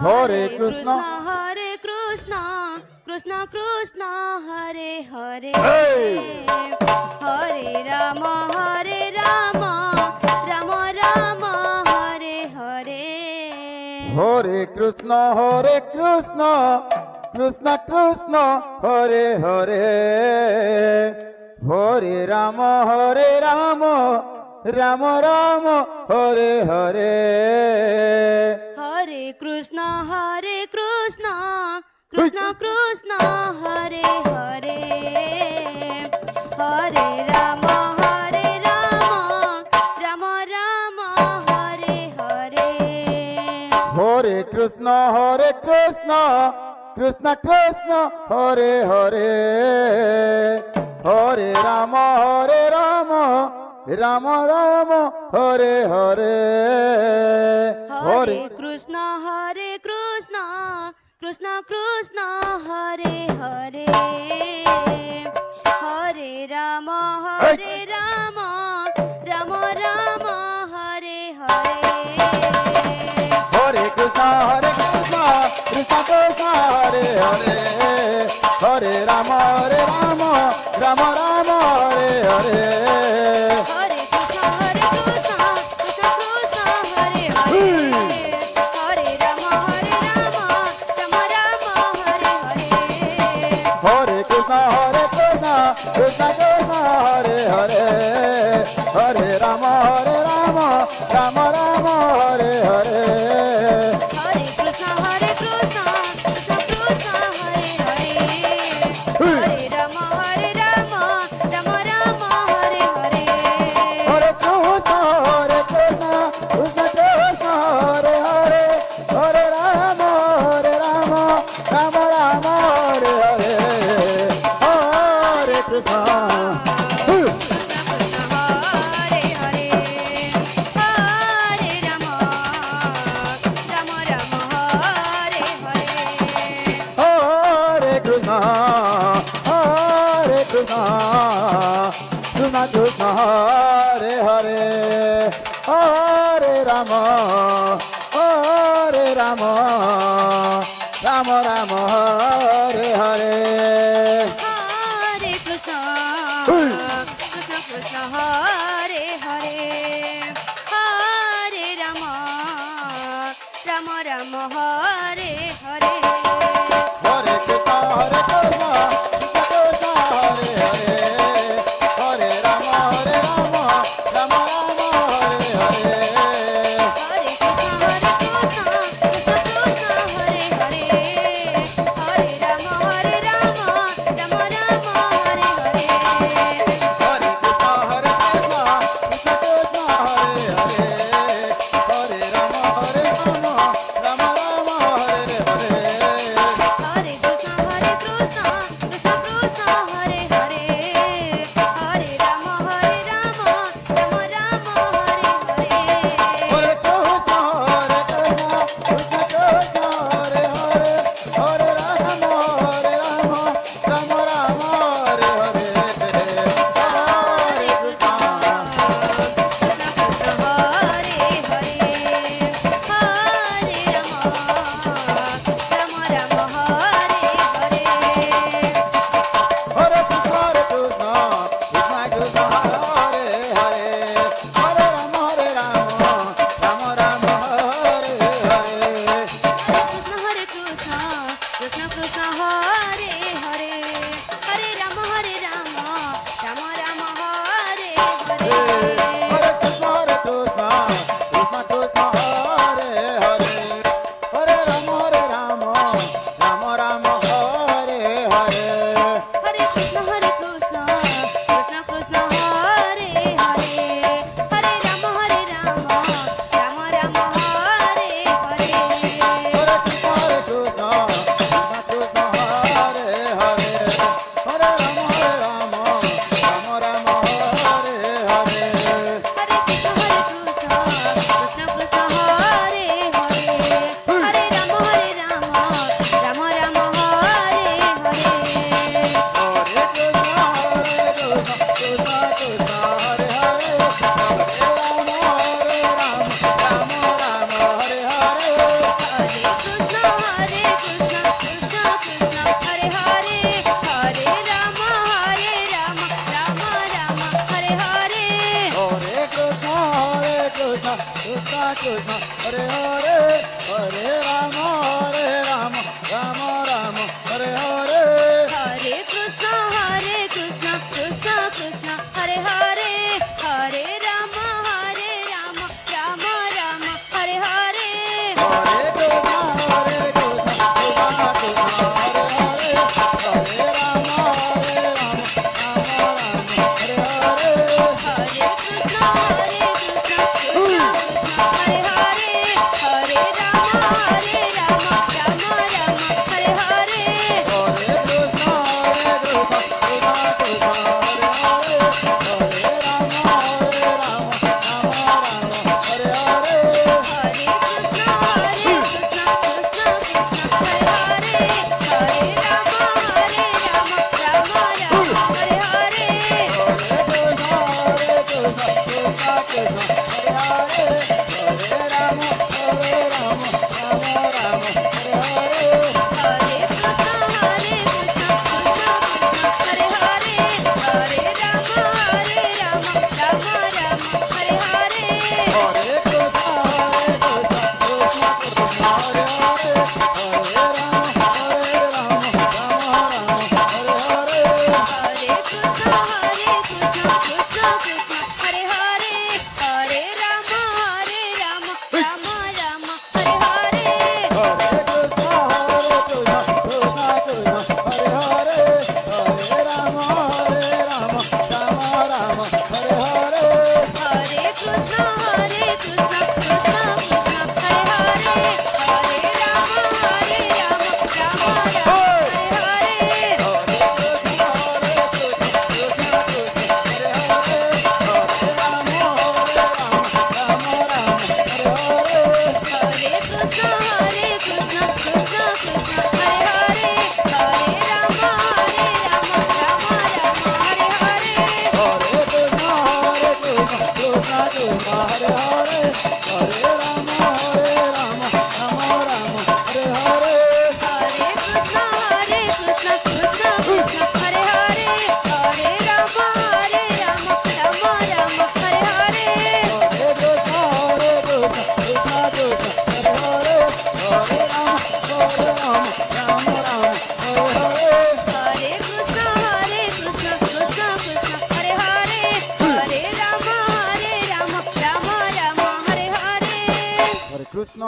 Hare Krishna, Krishna Krishna, Hare Hare, hey! Hare Rama, Rama Rama, Hare Hare. Hare Krishna, Krishna Krishna, Hare Hare, Hare Rama, Rama Rama, Hare Hare. Hare Krishna, Krishna Krishna, Hare Hare, Hare Rama, Rama Rama, Hare Hare. Hare Krishna, Krishna Krishna, Hare Hare, Hare Rama, Rama Rama, Hare Hare. Hare Krishna, Krishna Krishna, Hare Hare, Hare Rama, Rama Rama, Hare Hare. Hare Krishna, Krishna Krishna, Hare Hare, Hare Rama, Rama Rama, Hare Hare. Hare Krishna, Krishna Krishna, Hare Hare, Hare Rama, Rama Rama, Hare Hare. Hare Krishna, Krishna Krishna, Hare Hare, Hare Rama, Rama Rama, Hare Hare. Hare Krishna, Krishna Krishna, Hare Hare, Hare Rama, Rama Rama, Hare Hare. Hare Krishna, Krishna Krishna, Hare Hare, Hare Rama, Rama Rama, Hare Hare. Hare Krishna. Hare Hare, Hare Rama, Rama Rama, Hare Hare. Hare Krishna, Krishna Krishna, Hare Hare, Hare Rama, Rama Rama, Hare Hare. Hare Krishna, Krishna Krishna, Hare Hare, Hare Rama, Rama Rama, Hare Hare. Hare Krishna, Krishna Krishna, Hare Hare, Hare Rama, Rama Rama, Hare Hare. Hare Krishna, Krishna Krishna, Hare Hare, Hare Rama, Rama Rama, Hare Hare. Hare Krishna, Krishna Krishna, Hare Hare, Hare Rama, Rama Rama, Hare Hare. Hare Krishna, Krishna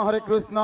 Hare Krishna